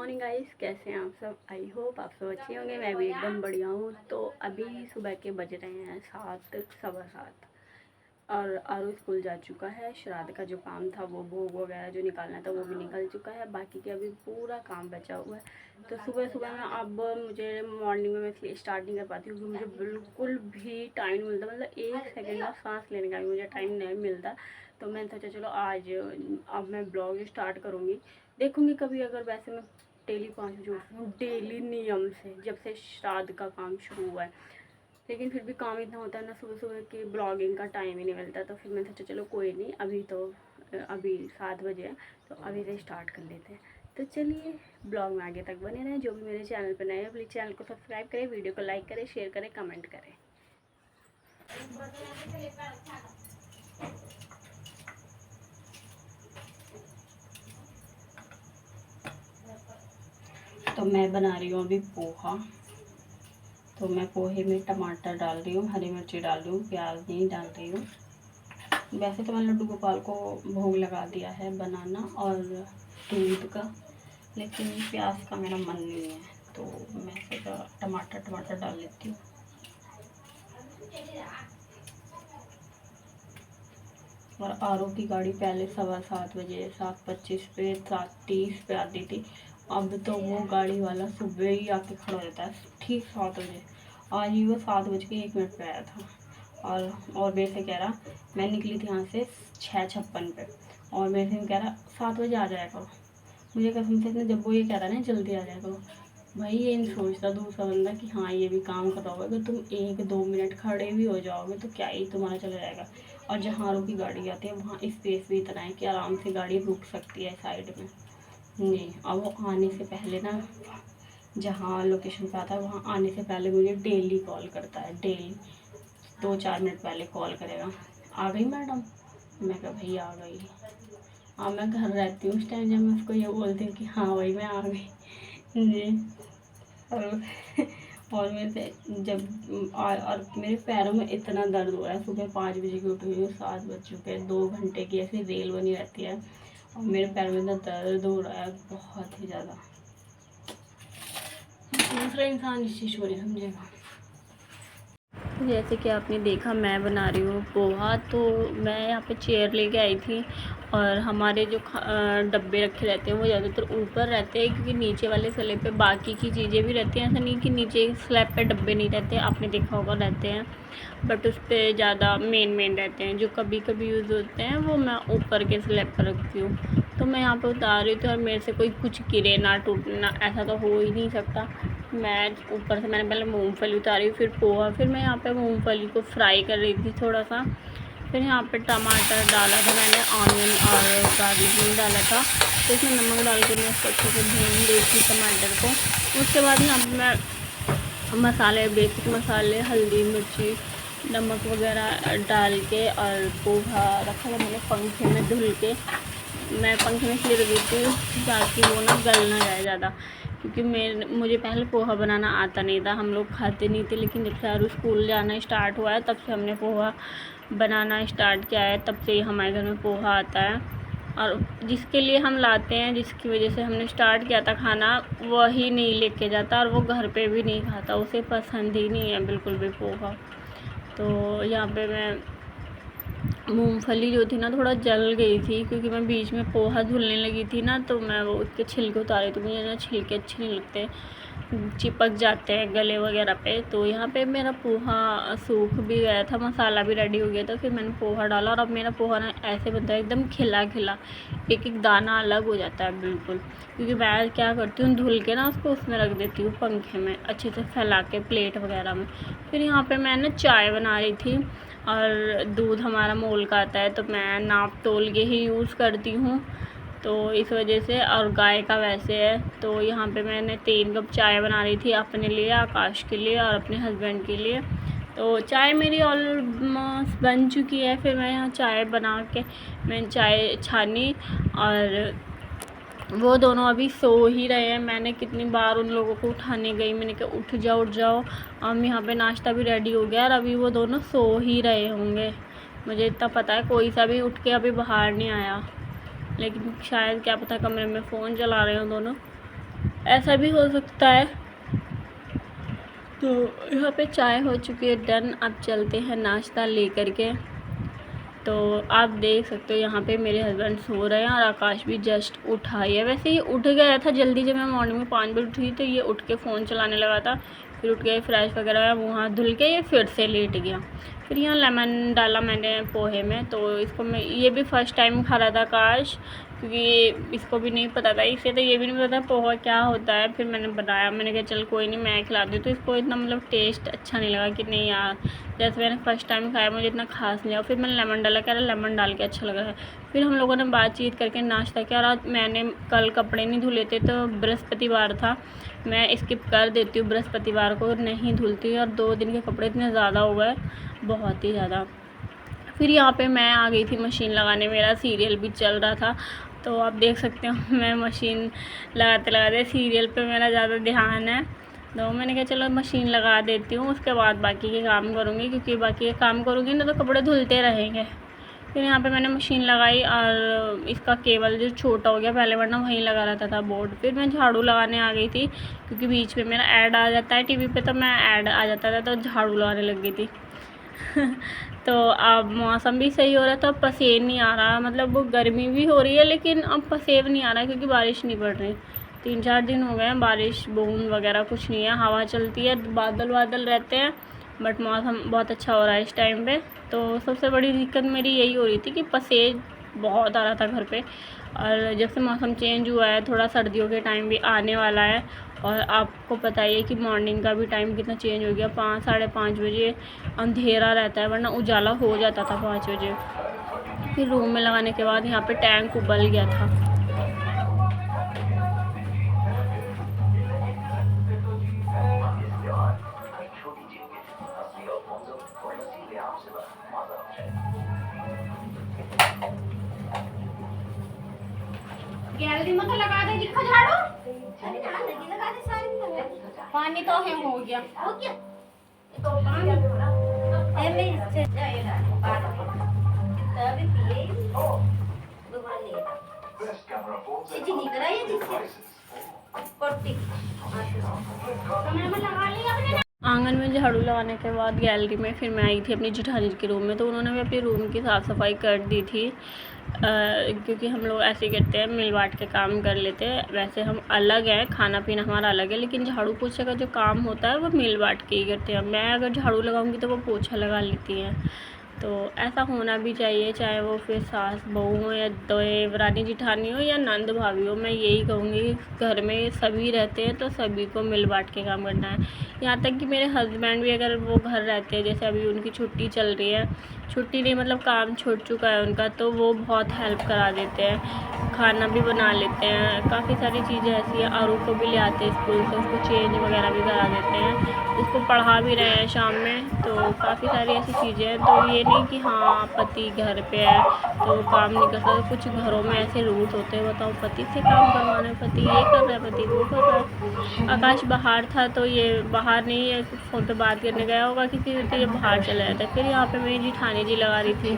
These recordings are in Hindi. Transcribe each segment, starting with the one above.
मॉर्निंग गाइस, कैसे हैं आप सब। आई होप आप सब अच्छे होंगे। मैं भी एकदम बढ़िया हूँ। तो अभी सुबह के बज रहे हैं 7, 7:15 और आरू स्कूल जा चुका है। श्राद्ध का जो काम था, वो भोग वगैरह जो निकालना था वो भी निकल चुका है। बाकी के अभी पूरा काम बचा हुआ है। तो सुबह सुबह में अब मुझे मॉर्निंग में मैं स्टार्ट नहीं कर पाती हूँ क्योंकि मुझे बिल्कुल भी टाइम नहीं मिलता। मतलब 1 सेकंड का सांस लेने का भी मुझे टाइम नहीं मिलता। तो मैंने सोचा चलो आज अब मैं ब्लॉग स्टार्ट करूँगी। देखूँगी कभी अगर वैसे मैं डेली 5 बजे उठती हूँ, डेली नियम से, जब से श्राद्ध का काम शुरू हुआ है। लेकिन फिर भी काम इतना होता है ना सुबह सुबह कि ब्लॉगिंग का टाइम ही नहीं मिलता। तो फिर मैंने सोचा चलो कोई नहीं, अभी 7 बजे है तो अभी से स्टार्ट कर लेते हैं। तो चलिए ब्लॉग में आगे तक बने रहें। जो भी मेरे चैनल पर नए हैं प्लीज़ चैनल को सब्सक्राइब करें, वीडियो को लाइक करें, शेयर करें, कमेंट करें। तो मैं बना रही हूँ अभी पोहा। तो मैं पोहे में टमाटर डाल रही हूँ, हरी मिर्ची डाल रही हूँ, प्याज नहीं डाल रही हूँ। वैसे तो मैंने लड्डू गोपाल को भोग लगा दिया है बनाना और दूध का, लेकिन प्याज का मेरा मन नहीं है तो मैं सोचा टमाटर डाल लेती हूँ। और आरओ की गाड़ी पहले 7:15 बजे, 7:25 पे, 7:30 पे आती थी। अब तो वो गाड़ी वाला सुबह ही आके खड़ा हो जाता है ठीक 7 बजे। आज ही वो 7:01 पे आया था। और मेरे से कह रहा, मैं निकली थी यहाँ से 6:56 पे, और मेरे से कह रहा 7 बजे आ जाया करो। मुझे कसम से जब वो ये कह रहा है ना जल्दी आ जाया करो, भाई ये नहीं सोचता दूसरा बंदा कि हाँ ये भी काम कर रहा होगा। अगर तुम 1-2 मिनट खड़े भी हो जाओगे तो क्या ही तुम्हारा चला जाएगा। और जहाँ आरओ की गाड़ी आती है वहाँ स्पेस भी इतना है कि आराम से गाड़ी रुक सकती है साइड में। नहीं, अब वो आने से पहले ना, जहाँ लोकेशन पे आता है वहाँ आने से पहले मुझे डेली कॉल करता है। डेली 2-4 मिनट पहले कॉल करेगा, आ गई मैडम। मैं कहा भाई आ गई। हाँ, मैं घर रहती हूँ उस टाइम जब मैं उसको ये बोलती हूँ कि हाँ भाई मैं आ गई जी। और और मेरे से जब और मेरे पैरों में इतना दर्द हो रहा है। सुबह 5 बजे की उठी हुई हूँ, 7 बज चुके हैं। 2 घंटे की ऐसी रेल बनी रहती है और मेरे पैर में इतना दर्द हो रहा है बहुत ही ज़्यादा। दूसरा इंसान इस चीज़ को नहीं समझेगा। जैसे कि आपने देखा मैं बना रही हूँ पोहा। तो मैं यहाँ पे चेयर लेके आई थी और हमारे जो डब्बे रखे रहते हैं वो ज़्यादातर ऊपर रहते हैं क्योंकि नीचे वाले स्लैब पे बाकी की चीज़ें भी रहती हैं। ऐसा नहीं कि नीचे स्लैब पे डब्बे नहीं रहते, आपने देखा होगा रहते हैं, बट उस पर ज़्यादा मेन रहते हैं। जो कभी कभी यूज़ होते हैं वो मैं ऊपर के स्लैब पर रखती हूँ। तो मैं यहाँ पर उतार रही थी और मेरे से कोई कुछ गिरे ना टूटना, ऐसा तो हो ही नहीं सकता। मैं ऊपर से मैंने पहले मूंगफली उतारी, फिर पोहा, फिर मैं यहाँ पे मूंगफली को फ्राई कर रही थी थोड़ा सा। फिर यहाँ पे टमाटर डाला था मैंने, ऑनियन और गार्लिक नहीं डाला था। तो इसमें नमक डाल के मैं इसको अच्छे से भून दी थी टमाटर को। उसके बाद यहाँ पर मैं मसाले, बेसिक मसाले, हल्दी, मिर्ची, नमक वगैरह डाल के और पोहा रखा था मैंने पंखे में धुल के। मैं पंखे में इसलिए रखी थी ताकि वो ना गल ना जाए ज़्यादा, क्योंकि मुझे पहले पोहा बनाना आता नहीं था, हम लोग खाते नहीं थे। लेकिन जब से आरू स्कूल जाना स्टार्ट हुआ है तब से हमने पोहा बनाना स्टार्ट किया है, तब से ही हमारे घर में पोहा आता है। और जिसके लिए हम लाते हैं, जिसकी वजह से हमने स्टार्ट किया था खाना, वही नहीं लेके जाता और वो घर पे भी नहीं खाता, उसे पसंद ही नहीं है बिल्कुल भी पोहा। तो यहाँ पे मैं मूंगफली जो थी ना थोड़ा जल गई थी क्योंकि मैं बीच में पोहा धुलने लगी थी ना, तो मैं वो उसके छिलके उतारे। तो मुझे ना छिलके अच्छे नहीं लगते, चिपक जाते हैं गले वगैरह पे। तो यहाँ पे मेरा पोहा सूख भी गया था, मसाला भी रेडी हो गया था। फिर मैंने पोहा डाला और अब मेरा पोहा ना ऐसे बनता है एकदम खिला खिला, एक एक दाना अलग हो जाता है बिल्कुल। क्योंकि मैं क्या करती हूँ, धुल के ना उसको उसमें रख देती हूँ पंखे में अच्छे से फैला के प्लेट वगैरह में। फिर यहाँ पर मैं ना चाय बना रही थी और दूध हमारा मोल का आता है तो मैं नाप तोल के ही यूज़ करती हूँ, तो इस वजह से। और गाय का वैसे है। तो यहाँ पे मैंने 3 कप चाय बना रही थी अपने लिए, आकाश के लिए और अपने हस्बैंड के लिए। तो चाय मेरी ऑलमोस्ट बन चुकी है। फिर मैं यहाँ चाय बना के मैंने चाय छानी और वो दोनों अभी सो ही रहे हैं। मैंने कितनी बार उन लोगों को उठाने गई, मैंने कहा उठ जाओ। हम यहाँ पे नाश्ता भी रेडी हो गया और अभी वो दोनों सो ही रहे होंगे। मुझे इतना पता है कोई सा भी उठ के अभी बाहर नहीं आया, लेकिन शायद क्या पता कमरे में फ़ोन चला रहे हो दोनों। ऐसा भी हो सकता है। तो यहाँ पे चाय हो चुकी है डन। अब चलते हैं नाश्ता लेकर के। तो आप देख सकते हो यहाँ पे मेरे हस्बैंड सो रहे हैं और आकाश भी जस्ट उठा ही है। वैसे ये उठ गया था जल्दी, जब मैं मॉर्निंग में 5 बजे उठी तो ये उठ के फ़ोन चलाने लगा था। फिर उठ के फ्रेश वगैरह मुँह हाथ धुल के ये फिर से लेट गया। फिर यहाँ लेमन डाला मैंने पोहे में, तो इसको मैं ये भी फ़र्स्ट टाइम खा रहा था आकाश, क्योंकि इसको भी नहीं पता था, इसे तो ये भी नहीं पता पोहा क्या होता है। फिर मैंने बनाया, मैंने कहा चल कोई नहीं मैं खिला दी। तो इसको इतना मतलब टेस्ट अच्छा नहीं लगा कि नहीं यार, जैसे मैंने फ़र्स्ट टाइम खाया मुझे इतना खास नहीं लगा। फिर मैंने लेमन डाला, कह रहा लेमन डाल के अच्छा लगा है। फिर हम लोगों ने बातचीत करके नाश्ता किया। रात मैंने कल कपड़े नहीं धुले थे, तो बृहस्पतिवार था, मैं स्किप कर देती हूँ, बृहस्पतिवार को नहीं धुलती। और 2 दिन के कपड़े इतने ज़्यादा हो गए, बहुत ही ज़्यादा। फिर यहाँ पे मैं आ गई थी मशीन लगाने, मेरा सीरियल भी चल रहा था। तो आप देख सकते हो मैं मशीन लगाते लगाते, सीरियल पे मेरा ज़्यादा ध्यान है, तो मैंने कहा चलो मशीन लगा देती हूँ, उसके बाद बाकी के काम करूँगी, क्योंकि बाकी के काम करूँगी ना तो कपड़े धुलते रहेंगे। फिर यहाँ पे मैंने मशीन लगाई और इसका केबल जो छोटा हो गया, पहले वरना वहीं लगा रहता था बोर्ड। फिर मैं झाड़ू लगाने आ गई थी, क्योंकि बीच में मेरा ऐड आ जाता है टीवी पे, तो मैं ऐड आ जाता था तो झाड़ू लगाने लग गई थी। तो अब मौसम भी सही हो रहा है, तो अब पसीना नहीं आ रहा, मतलब वो गर्मी भी हो रही है लेकिन अब पसीना नहीं आ रहा है, क्योंकि बारिश नहीं पड़ रही। 3-4 दिन हो गए हैं बारिश, बूंद वगैरह कुछ नहीं है, हवा चलती है, बादल बादल रहते हैं, बट मौसम बहुत अच्छा हो रहा है इस टाइम पे। तो सबसे बड़ी दिक्कत मेरी यही हो रही थी कि पसीना बहुत आ रहा था घर पे। और जब से मौसम चेंज हुआ है, थोड़ा सर्दियों के टाइम भी आने वाला है, और आपको पता ही है कि मॉर्निंग का भी टाइम कितना चेंज हो गया। 5 साढ़े 5 बजे अंधेरा रहता है, वरना उजाला हो जाता था 5 बजे। फिर रूम में लगाने के बाद यहाँ पे टैंक उबल गया था। गैलरी में तो लगा दे दिखा झाड़ू, लगा दे सारी, पानी तो है हो गया तो पानी है मैं इससे जाएगा तभी पिए दोबारा ले जी नहीं कराइए जिससे पट्टी कैमरा में लगा लिया आपने। आंगन में झाड़ू लगाने के बाद गैलरी में फिर मैं आई थी अपनी जेठानी के रूम में, तो उन्होंने भी अपने रूम की साफ़ सफाई कर दी थी। क्योंकि हम लोग ऐसे ही करते हैं, मिल बांट के काम कर लेते हैं। वैसे हम अलग हैं, खाना पीना हमारा अलग है, लेकिन झाड़ू पोछे का जो काम होता है वो मिल बांट के ही करते हैं। मैं अगर झाड़ू लगाऊंगी तो वो पोछा लगा लेती हैं, तो ऐसा होना भी चाहिए, चाहे वो फिर सास बहू हो या देवरानी जिठानी हो या नंद भाभी हो। मैं यही कहूँगी, घर में सभी रहते हैं तो सभी को मिल बांट के काम करना है। यहाँ तक कि मेरे हस्बैंड भी अगर वो घर रहते हैं, जैसे अभी उनकी छुट्टी चल रही है, छुट्टी नहीं मतलब काम छूट चुका है उनका, तो वो बहुत हेल्प करा देते हैं, खाना भी बना लेते हैं। काफ़ी सारी चीज़ें ऐसी हैं, आरू को भी ले आते हैं स्कूल से, उसको चेंज वगैरह भी करा देते हैं, उसको पढ़ा भी रहे हैं शाम में। तो काफ़ी सारी ऐसी चीज़ें हैं। तो ये नहीं कि हाँ पति घर पे है तो वो काम नहीं करता। तो कुछ घरों में ऐसे रूल्स होते हैं, बताओ पति से काम करवाना है, पति ये कर रहा है, पति वो कर रहा है। आकाश बाहर था, तो ये बाहर नहीं है, फ़ोन पे बात करने गया होगा किसी से, तो ये बाहर चला जाता है। फिर यहाँ पे मेरी जेठानी जी लगा रही थी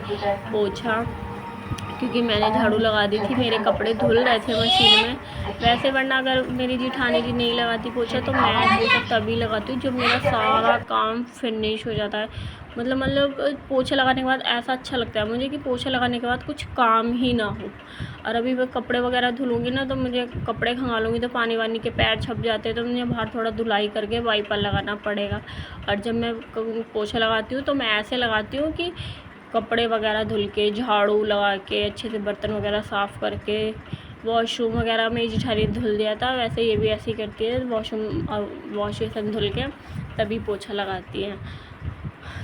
पोछा, क्योंकि मैंने झाड़ू लगा दी थी, मेरे कपड़े धुल रहे थे मशीन में। वैसे वरना अगर मेरी जेठानी जी नहीं लगाती पोछा तो मैं पोछा तभी लगाती हूँ जब मेरा सारा काम फिनिश हो जाता है। मतलब पोछा लगाने के बाद ऐसा अच्छा लगता है मुझे कि पोछा लगाने के बाद कुछ काम ही ना हो। और अभी मैं कपड़े वगैरह धुलूँगी ना, तो मुझे कपड़े खंगालूँगी तो पानी वानी के पैर छप जाते हैं, तो मुझे बाहर थोड़ा धुलाई करके वाइपर लगाना पड़ेगा। और जब मैं पोछा लगाती हूँ तो मैं ऐसे लगाती हूँ कि कपड़े वगैरह धुल के, झाड़ू लगा के, अच्छे से बर्तन वगैरह साफ़ करके, वॉशरूम वगैरह में जेठानी धुल दिया था, वैसे ये भी ऐसे ही करती है, वॉशरूम और वॉश बेसन धुल के तभी पोछा लगाती है।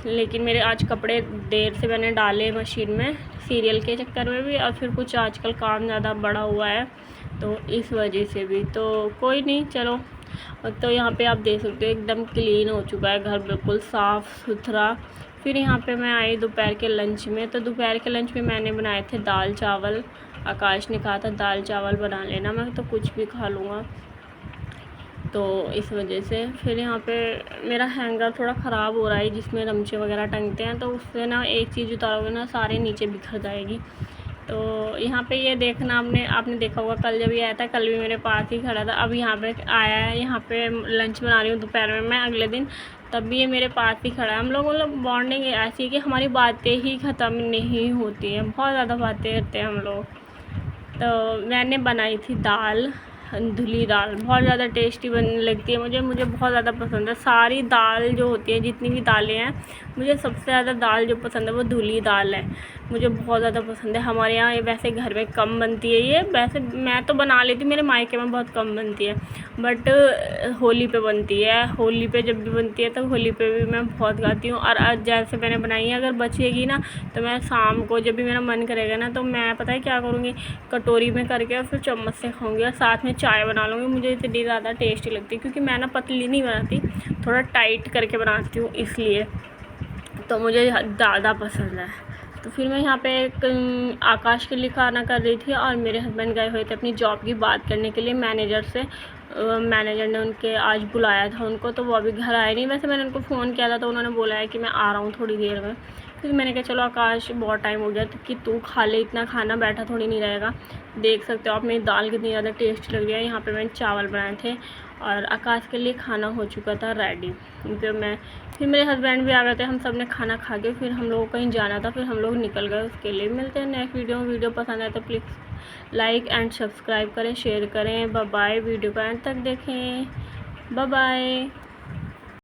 लेकिन मेरे आज कपड़े देर से मैंने डाले मशीन में, सीरियल के चक्कर में भी, और फिर कुछ आजकल काम ज़्यादा बड़ा हुआ है तो इस वजह से भी। तो कोई नहीं, चलो। तो यहाँ पे आप देख सकते हो एकदम क्लीन हो चुका है घर, बिल्कुल साफ़ सुथरा। फिर यहाँ पे मैं आई दोपहर के लंच में, तो दोपहर के लंच में मैंने बनाए थे दाल चावल। आकाश ने कहा था दाल चावल बना लेना, मैं तो कुछ भी खा लूँगा, तो इस वजह से। फिर यहाँ पे मेरा हैंगर थोड़ा ख़राब हो रहा है, जिसमें रमचे वगैरह टंगते हैं, तो उससे ना एक चीज़ उतारोगे ना सारे नीचे बिखर जाएगी, तो यहाँ पे ये देखना, आपने देखा होगा कल जब ये आया था, कल भी मेरे पास ही खड़ा था। अब यहाँ पे आया है, यहाँ पे लंच बना रही हूँ दोपहर में मैं अगले दिन, तब भी ये मेरे पास ही खड़ा है। हम लोग मतलब बॉन्डिंग ऐसी है कि हमारी बातें ही ख़त्म नहीं होती हैं, बहुत ज़्यादा बातें करते हैं हम लोग। तो मैंने बनाई थी दाल, धुली दाल, बहुत ज़्यादा टेस्टी लगती है मुझे बहुत ज़्यादा पसंद है। सारी दाल जो होती है, जितनी भी दालें हैं, मुझे सबसे ज़्यादा दाल जो पसंद है वो धुली दाल है, मुझे बहुत ज़्यादा पसंद है। हमारे यहाँ ये वैसे घर में कम बनती है ये, वैसे मैं तो बना लेती हूँ, मेरे मायके में बहुत कम बनती है, बट होली पे बनती है। होली पे जब भी बनती है तो होली पे भी मैं बहुत खाती हूँ। और आज जैसे मैंने बनाई है, अगर बचेगी ना तो मैं शाम को जब भी मेरा मन करेगा ना, तो मैं पता है क्या करूँगी, कटोरी में करके और फिर चम्मच से खाऊँगी और साथ में चाय बना लूँगी। मुझे इतनी ज़्यादा टेस्टी लगती है, क्योंकि मैं ना पतली नहीं बनाती, थोड़ा टाइट करके बनाती हूँ, इसलिए तो मुझे ज़्यादा पसंद है। तो फिर मैं यहाँ पे आकाश के लिए खाना कर रही थी, और मेरे हस्बैंड गए हुए थे अपनी जॉब की बात करने के लिए मैनेजर से। मैनेजर ने उनके आज बुलाया था उनको, तो वो अभी घर आए नहीं। वैसे मैंने उनको फ़ोन किया था, तो उन्होंने बोला है कि मैं आ रहा हूँ थोड़ी देर में। फिर मैंने कहा चलो आकाश, बहुत टाइम हो गया तो कि तू खा ले, इतना खाना बैठा थोड़ी नहीं रहेगा। देख सकते हो आप मेरी दाल कितनी ज़्यादा टेस्टी लग रही है। यहाँ पे मैंने चावल बनाए थे और आकाश के लिए खाना हो चुका था रेडी। फिर मेरे हस्बैंड भी आ गए थे, हम सब ने खाना खा के फिर हम लोगों को कहीं जाना था, फिर हम लोग निकल गए उसके लिए। मिलते हैं नेक्स्ट वीडियो पसंद आए तो प्लीज़ लाइक एंड सब्सक्राइब करें, शेयर करें। बाय बाय, वीडियो को एंड तक देखें। Bye bye.